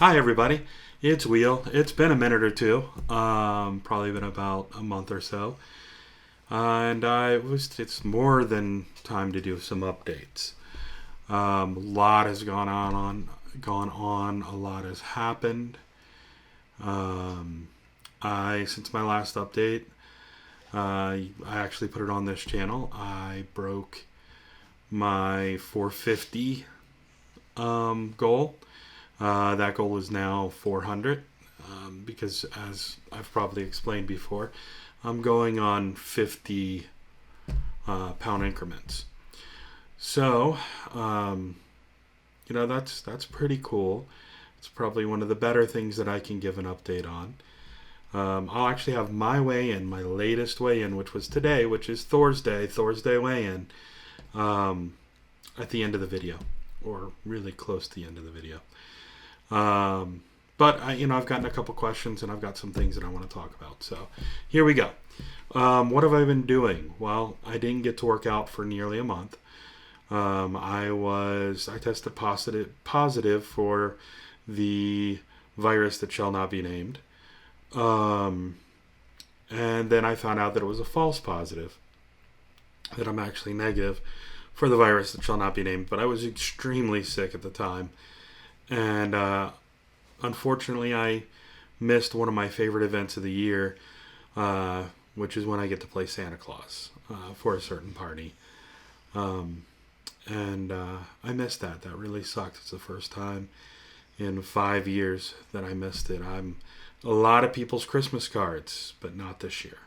Hi, everybody. It's Wheel. It's been a minute or two. Probably been about a month or so. It's more than time to do some updates. A lot has gone on. A lot has happened. Since my last update, I actually put it on this channel. I broke my 450 goal. That goal is now 400 because, as I've probably explained before, I'm going on 50 pound increments. So, that's pretty cool. It's probably one of the better things that I can give an update on. I'll actually have my weigh-in, my latest weigh-in, which was today, which is Thursday weigh-in, at the end of the video, or really close to the end of the video. I've gotten a couple questions and I've got some things that I want to talk about. So here we go. What have I been doing? Well, I didn't get to work out for nearly a month. I tested positive for the virus that shall not be named. And then I found out that it was a false positive, that I'm actually negative for the virus that shall not be named. But I was extremely sick at the time. And unfortunately, I missed one of my favorite events of the year, which is when I get to play Santa Claus for a certain party. I missed that. That really sucked. It's the first time in 5 years that I missed it. I'm a lot of people's Christmas cards, but not this year.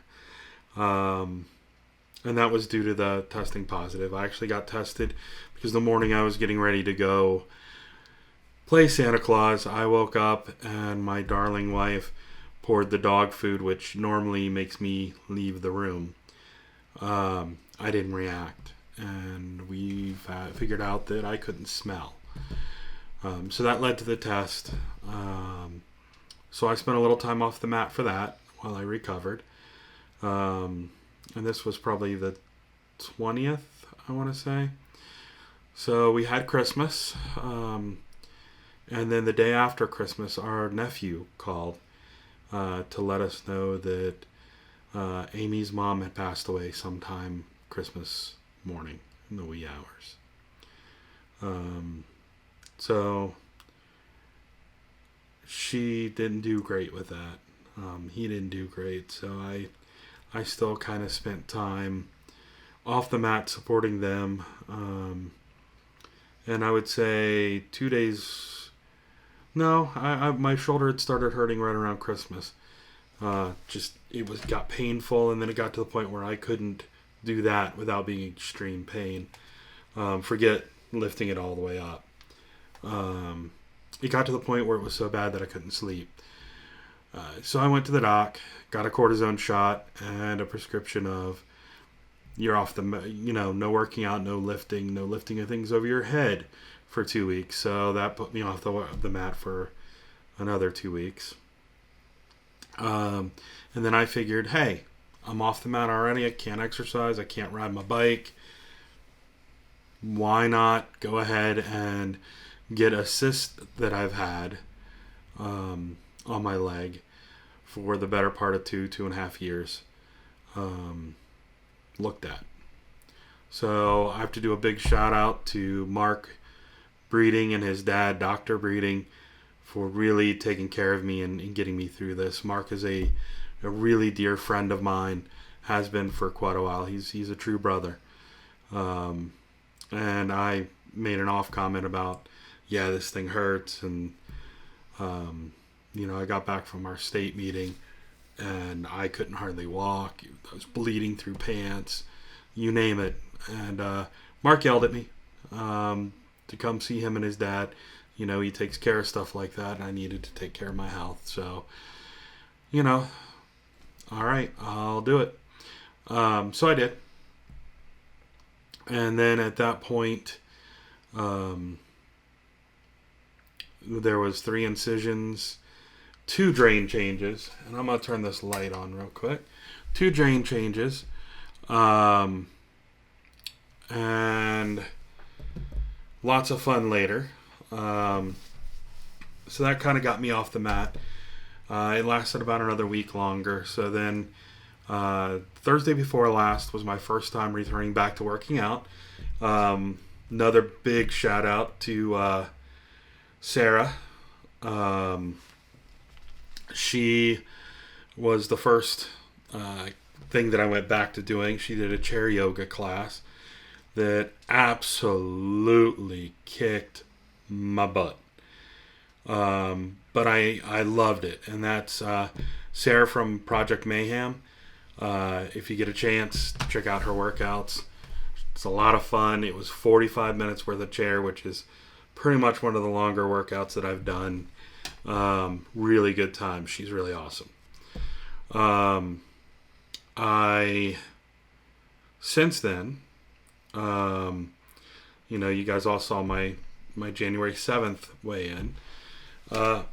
And that was due to the testing positive. I actually got tested because the morning I was getting ready to go play Santa Claus, I woke up and my darling wife poured the dog food, which normally makes me leave the room. I didn't react, and we figured out that I couldn't smell. So that led to the test. So I spent a little time off the mat for that while I recovered. And this was probably the 20th, I want to say. So we had Christmas. And then the day after Christmas, our nephew called to let us know that Amy's mom had passed away sometime Christmas morning in the wee hours. So she didn't do great with that. He didn't do great. So I still kind of spent time off the mat supporting them. And I would say 2 days... No, my shoulder had started hurting right around Christmas. It got painful, and then it got to the point where I couldn't do that without being in extreme pain. Forget lifting it all the way up. It got to the point where it was so bad that I couldn't sleep. So I went to the doc, got a cortisone shot, and a prescription of you're off no working out, no lifting of things over your head for 2 weeks. So that put me off the mat for another 2 weeks. And then I figured, hey, I'm off the mat already. I can't exercise. I can't ride my bike. Why not go ahead and get a cyst that I've had on my leg for the better part of 2.5 years looked at. So I have to do a big shout out to Mark Breeding and his dad, Dr. Breeding, for really taking care of me and getting me through this. Mark is a really dear friend of mine, has been for quite a while. He's a true brother. And I made an off comment about, yeah, this thing hurts. And, I got back from our state meeting and I couldn't hardly walk. I was bleeding through pants, you name it. And Mark yelled at me to come see him and his dad. He takes care of stuff like that, and I needed to take care of my health. So, all right, I'll do it. So I did. And then at that point, there was 3 incisions, 2 drain changes, and I'm going to turn this light on real quick. 2 drain changes, and lots of fun later. So that kind of got me off the mat. It lasted about another week longer. So then Thursday before last was my first time returning back to working out. Another big shout out to Sarah. She was the first thing that I went back to doing. She did a chair yoga class that absolutely kicked my butt. But I loved it. And that's Sarah from Project Mayhem. If you get a chance to check out her workouts, it's a lot of fun. It was 45 minutes worth of chair, which is pretty much one of the longer workouts that I've done. Really good time. She's really awesome. Since then, you guys all saw my January 7th weigh-in. I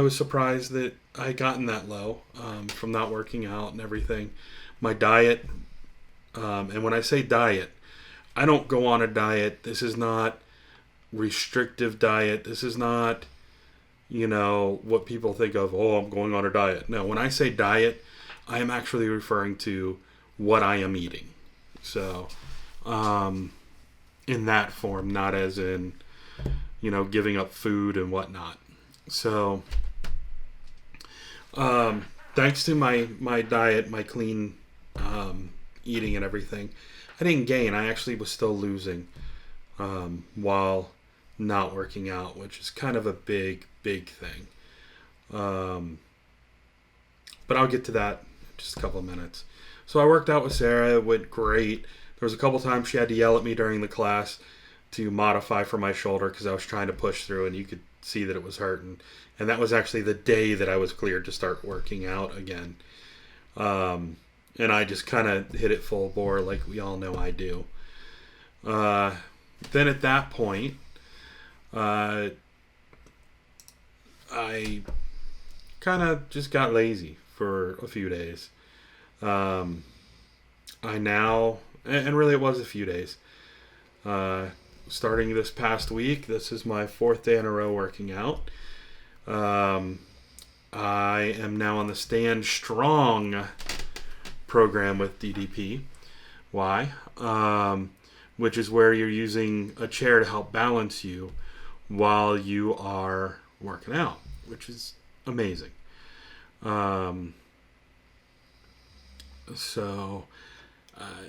was surprised that I gotten that low from not working out and everything. My diet, and when I say diet, I don't go on a diet. This is not restrictive diet. This is not, what people think of, I'm going on a diet. No, when I say diet, I am actually referring to what I am eating. So, in that form, not as in, giving up food and whatnot. So, thanks to my diet, my clean eating and everything, I didn't gain. I actually was still losing while not working out, which is kind of a big thing. But I'll get to that in just a couple of minutes. So I worked out with Sarah. It went great. There was a couple times she had to yell at me during the class to modify for my shoulder because I was trying to push through, and you could see that it was hurting. And that was actually the day that I was cleared to start working out again. And I just kind of hit it full bore like we all know I do. Then at that point, I kind of just got lazy for a few days. I now, and really it was a few days, starting this past week, this is my 4th day in a row working out. I am now on the Stand Strong program with DDP. Why? Which is where you're using a chair to help balance you while you are working out, which is amazing. So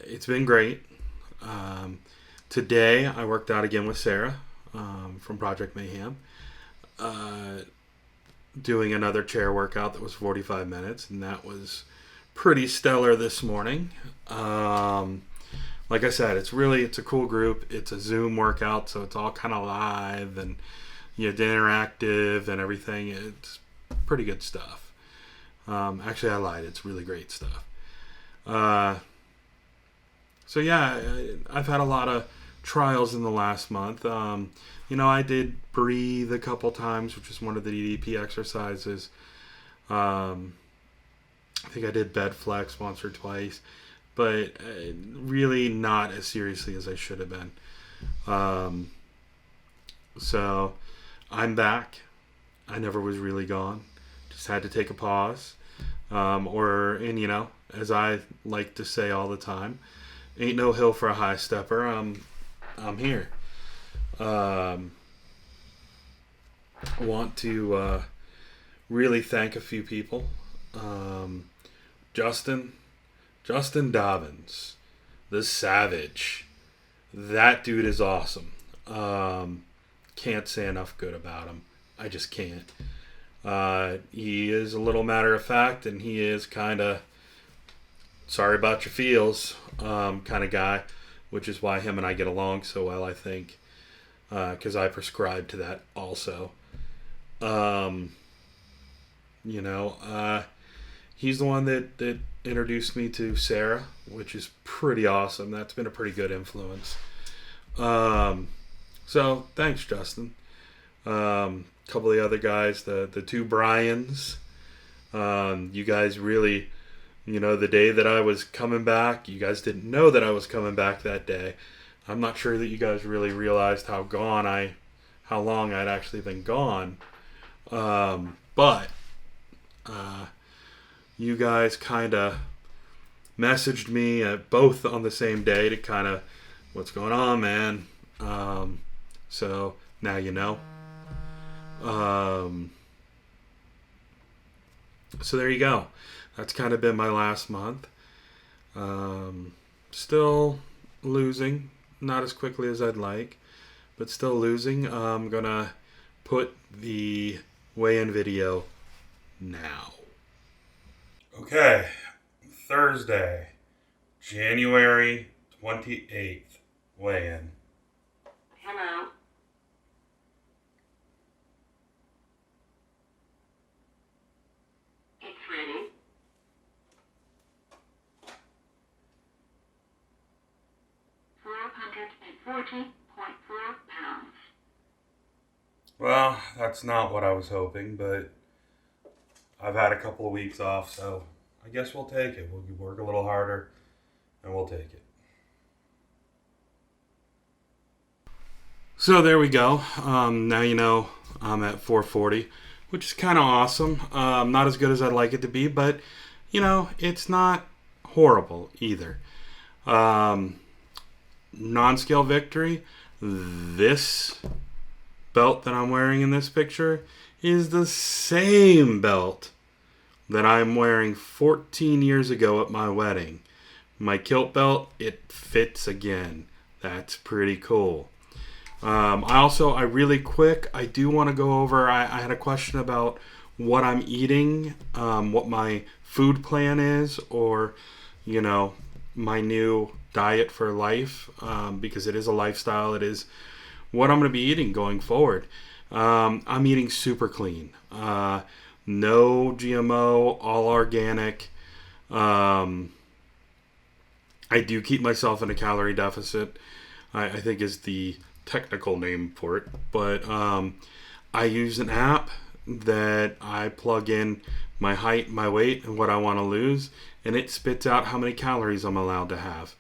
it's been great. Today I worked out again with Sarah from Project Mayhem, doing another chair workout that was 45 minutes, and that was pretty stellar this morning. Like I said, it's a cool group. It's a Zoom workout, so it's all kind of live and interactive and everything. It's pretty good stuff. Actually, I lied. It's really great stuff. So yeah, I've had a lot of trials in the last month. I did breathe a couple times, which is one of the DDP exercises. I think I did bed flex once or twice, but really not as seriously as I should have been. So I'm back. I never was really gone. Just had to take a pause. As I like to say all the time, ain't no hill for a high stepper. I'm here. Want to really thank a few people. Justin Dobbins, the Savage. That dude is awesome. Can't say enough good about him. I just can't. He is a little matter of fact, and he is kind of sorry about your feels kind of guy, which is why him and I get along so well, I think, because I prescribe to that also. He's the one that introduced me to Sarah, which is pretty awesome. That's been a pretty good influence. So thanks, Justin. Couple of the other guys, the two Bryans. You guys really, the day that I was coming back, you guys didn't know that I was coming back that day. I'm not sure that you guys really realized how long I'd actually been gone. But you guys kind of messaged me both on the same day to kind of, what's going on, man? So now you know. So there you go. That's kind of been my last month. Still losing, not as quickly as I'd like, but still losing. I'm gonna put the weigh-in video now. Okay, Thursday, January 28th, weigh-in. Hello. It's ready. £440.4. Well, that's not what I was hoping, but I've had a couple of weeks off, so I guess we'll take it. We'll work a little harder, and we'll take it. So there we go. Now you know I'm at 440, which is kind of awesome. Not as good as I'd like it to be, but you know, it's not horrible either. Non-scale victory. This belt that I'm wearing in this picture is the same belt that I'm wearing 14 years ago at my wedding. My kilt belt, it fits again. That's pretty cool. I really quick, I do want to go over, I had a question about what I'm eating, what my food plan is, or, you know, my new diet for life, because it is a lifestyle. It is what I'm going to be eating going forward. I'm eating super clean. No GMO, all organic. I do keep myself in a calorie deficit, I think is the technical name for it. But I use an app that I plug in my height, my weight, and what I want to lose, and it spits out how many calories I'm allowed to have.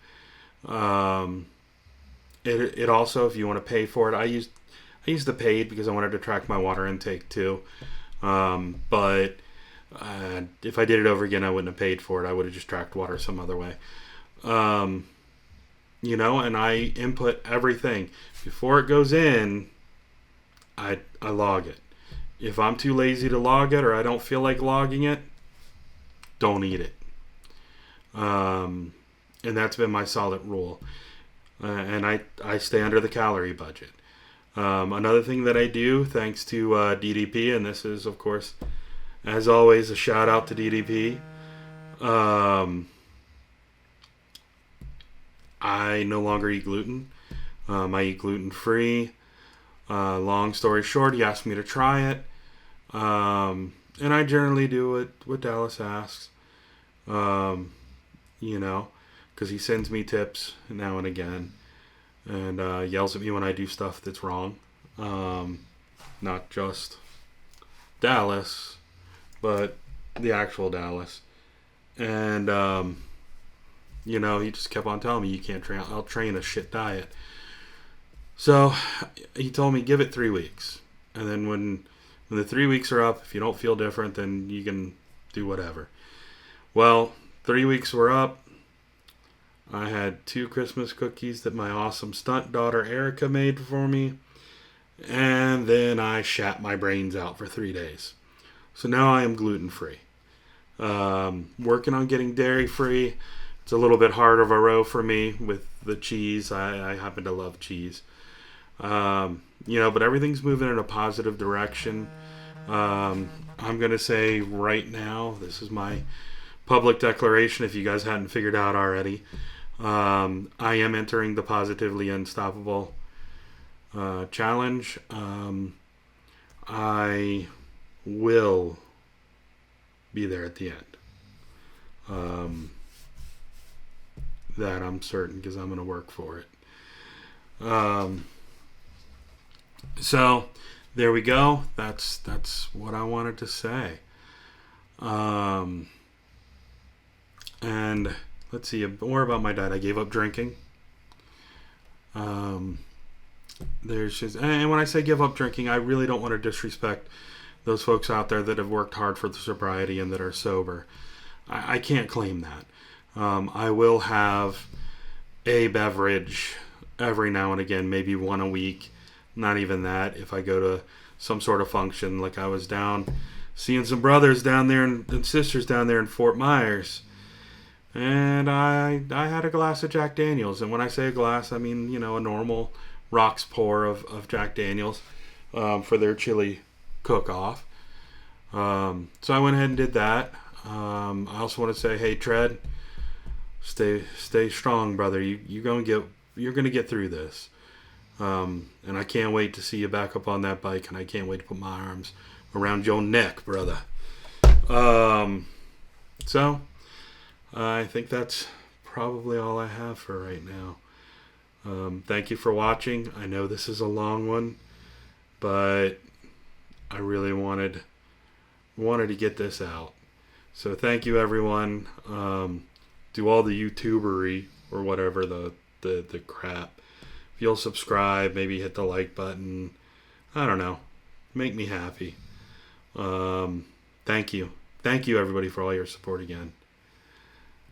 It also, if you want to pay for it, I used the paid because I wanted to track my water intake too. But if I did it over again, I wouldn't have paid for it. I would have just tracked water some other way. You know, and I input everything before it goes in. I log it. If I'm too lazy to log it or I don't feel like logging it, don't eat it. And that's been my solid rule. And I stay under the calorie budget. Another thing that I do, thanks to DDP, and this is, of course, as always, a shout out to DDP. I no longer eat gluten. I eat gluten free. Long story short, he asked me to try it. And I generally do what Dallas asks. You know, because he sends me tips now and again, and yells at me when I do stuff that's wrong. Not just Dallas, but the actual Dallas. And you know, he just kept on telling me, you can't train. I'll train a shit diet. So he told me, give it 3 weeks, and then when the 3 weeks are up, if you don't feel different, then you can do whatever. Well, 3 weeks were up. I had 2 Christmas cookies that my awesome stunt daughter Erica made for me, and then I shat my brains out for 3 days. So now I am gluten free. Working on getting dairy free. It's a little bit harder of a row for me with the cheese. I happen to love cheese. You know, but everything's moving in a positive direction. I'm going to say right now, this is my public declaration if you guys hadn't figured out already. I am entering the Positively Unstoppable challenge. I will be there at the end. That I'm certain, because I'm going to work for it. So there we go. That's what I wanted to say. And let's see more about my diet. I gave up drinking. There's just, and when I say give up drinking, I really don't want to disrespect those folks out there that have worked hard for the sobriety and that are sober. I can't claim that. I will have a beverage every now and again, maybe one a week. Not even that. If I go to some sort of function, like I was down seeing some brothers down there and sisters down there in Fort Myers, and I had a glass of Jack Daniels. And when I say a glass, I mean, you know, a normal rocks pour of Jack Daniels for their chili cook-off. So I went ahead and did that. I also want to say, hey, Tread, stay strong, brother. You're gonna get through this. And I can't wait to see you back up on that bike, and I can't wait to put my arms around your neck, brother. So I think that's probably all I have for right now. Thank you for watching. I know this is a long one, but I really wanted to get this out. So thank you, everyone. Do all the YouTubery or whatever the crap. If you'll subscribe, maybe hit the like button. I don't know. Make me happy. Thank you. Thank you, everybody, for all your support again.